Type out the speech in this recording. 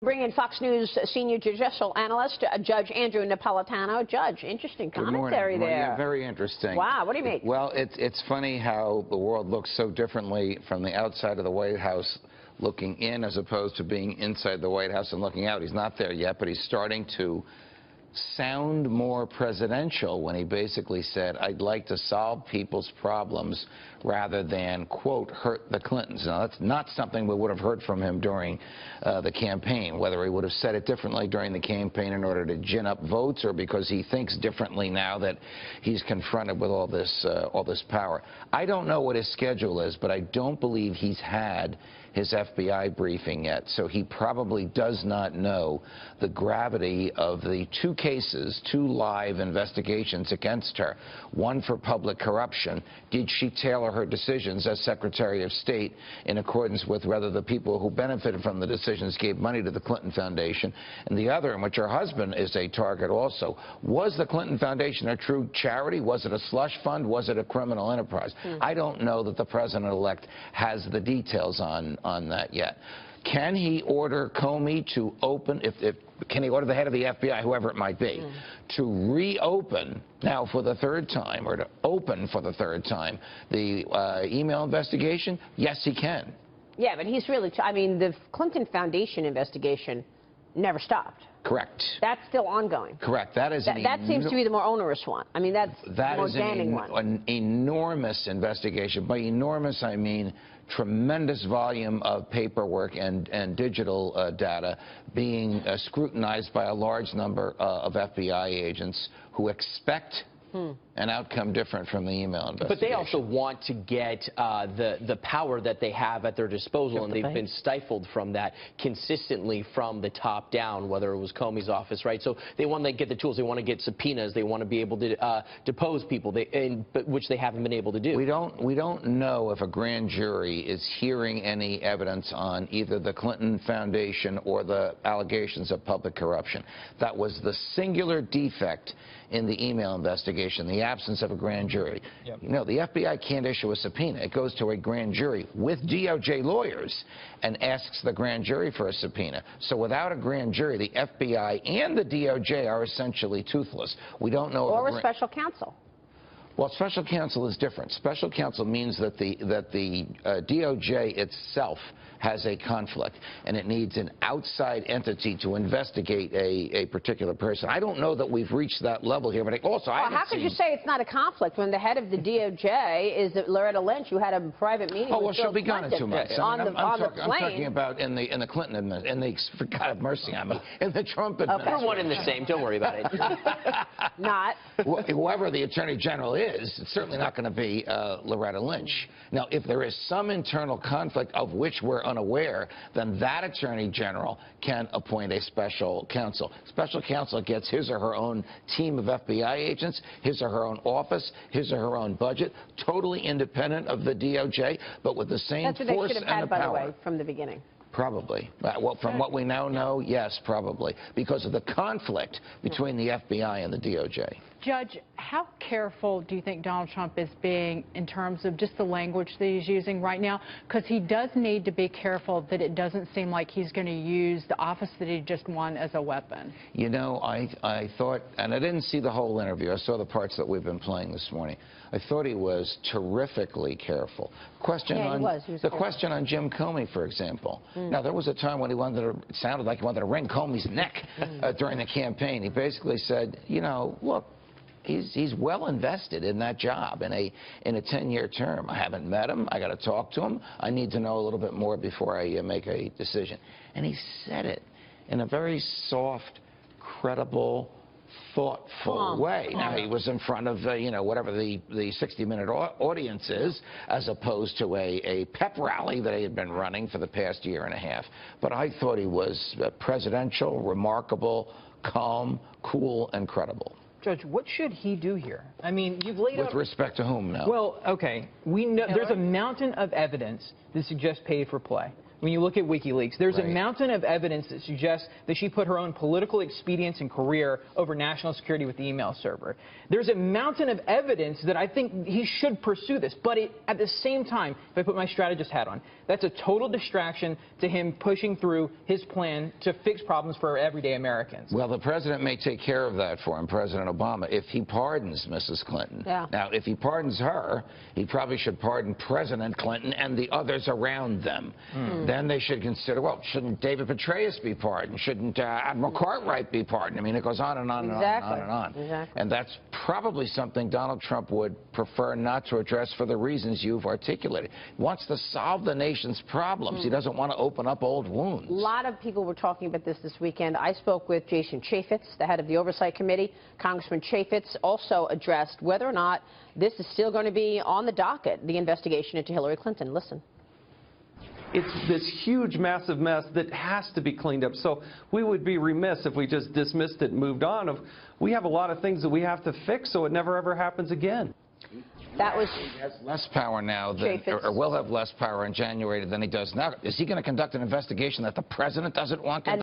Bring in Fox News senior judicial analyst, Judge Andrew Napolitano. Judge, interesting commentary there. Yeah, very interesting. Wow, what do you make? Well, it's funny how the world looks so differently from the outside of the White House looking in as opposed to being inside the White House and looking out. He's not there yet, but he's starting to sound more presidential when he basically said, I'd like to solve people's problems rather than, quote, hurt the Clintons. Now, that's not something we would have heard from him during the campaign, whether he would have said it differently during the campaign in order to gin up votes or because he thinks differently now that he's confronted with all this power. I don't know what his schedule is, but I don't believe he's had his FBI briefing yet, so he probably does not know the gravity of the two cases, two live investigations against her. One for public corruption. Did she tailor her decisions as Secretary of State in accordance with whether the people who benefited from the decisions gave money to the Clinton Foundation? And the other, in which her husband is a target also, was the Clinton Foundation a true charity? Was it a slush fund? Was it a criminal enterprise? I don't know that the president-elect has the details on that yet. Can he order Comey to open, can he order the head of the FBI, whoever it might be, to reopen now for the third time, or to open for the third time, the email investigation? Yes, he can. Yeah, but he's really, I mean, the Clinton Foundation investigation never stopped. Correct. That's still ongoing. Correct. That is that seems to be the more onerous one. I mean, that's the more damning one. An enormous investigation. By enormous, I mean tremendous volume of paperwork and digital data being scrutinized by a large number of FBI agents who expect an outcome different from the email investigation. But they also want to get the power that they have at their disposal, and they've been stifled from that consistently from the top down, whether it was Comey's office, right? So they want to get the tools. They want to get subpoenas. They want to be able to depose people, which they haven't been able to do. We don't know if a grand jury is hearing any evidence on either the Clinton Foundation or the allegations of public corruption. That was the singular defect in the email investigation, the absence of a grand jury. Yep. You know, the FBI can't issue a subpoena. It goes to a grand jury with DOJ lawyers and asks the grand jury for a subpoena. So without a grand jury, the FBI and the DOJ are essentially toothless. We don't know. Or a special counsel. Well, special counsel is different. Special counsel means that the DOJ itself has a conflict, and it needs an outside entity to investigate a particular person. I don't know that we've reached that level here, but how could you say it's not a conflict when the head of the Doj is Loretta Lynch, who had a private meeting with she'll be gone in 2 months. On the I'm talking about in the Clinton administration, for God have mercy on me, in the Trump administration. We're one and the same. Don't worry about it. Not. Whoever the Attorney General is, it's certainly not going to be Loretta Lynch. Now, if there is some internal conflict of which we're unaware, then that Attorney General can appoint a special counsel. Special counsel gets his or her own team of FBI agents, his or her own office, his or her own budget, totally independent of the DOJ, but with the same force and the power. That's what they should have had, by the way, from the beginning. Probably. Well, from what we now know, yes, probably, because of the conflict between the FBI and the DOJ. Judge, how careful do you think Donald Trump is being in terms of just the language that he's using right now? Because he does need to be careful that it doesn't seem like he's going to use the office that he just won as a weapon. You know, I thought, and I didn't see the whole interview. I saw the parts that we've been playing this morning. I thought he was terrifically careful. Question on Jim Comey, for example. Now, there was a time when it sounded like he wanted to wring Comey's neck during the campaign. He basically said, you know, look, he's well invested in that job in a 10-year term. I haven't met him. I got to talk to him. I need to know a little bit more before I make a decision. And he said it in a very soft, credible, thoughtful way. Now, he was in front of, you know, whatever the 60-minute audience is, as opposed to a pep rally that he had been running for the past year and a half. But I thought he was presidential, remarkable, calm, cool, and credible. Judge, what should he do here? I mean, you've laid out... With respect to whom now? Well, okay, we know there's a mountain of evidence that suggests paid for play. when you look at WikiLeaks. There's Right. a mountain of evidence that suggests that she put her own political expedience and career over national security with the email server. There's a mountain of evidence that I think he should pursue this. But at the same time, if I put my strategist hat on, that's a total distraction to him pushing through his plan to fix problems for everyday Americans. Well, the president may take care of that for him, President Obama, if he pardons Mrs. Clinton. Yeah. Now, if he pardons her, he probably should pardon President Clinton and the others around them. Then they should consider, well, shouldn't David Petraeus be pardoned? Shouldn't Admiral Cartwright be pardoned? I mean, it goes on and on and on and on and on. Exactly. And that's probably something Donald Trump would prefer not to address for the reasons you've articulated. He wants to solve the nation's problems. He doesn't want to open up old wounds. A lot of people were talking about this weekend. I spoke with Jason Chaffetz, the head of the Oversight Committee. Congressman Chaffetz also addressed whether or not this is still going to be on the docket, the investigation into Hillary Clinton. Listen. It's this huge, massive mess that has to be cleaned up. So we would be remiss if we just dismissed it and moved on. We have a lot of things that we have to fix so it never, ever happens again. That was He has less power now than, Chaffetz. or will have less power in January than he does now. Is he going to conduct an investigation that the president doesn't want conducted?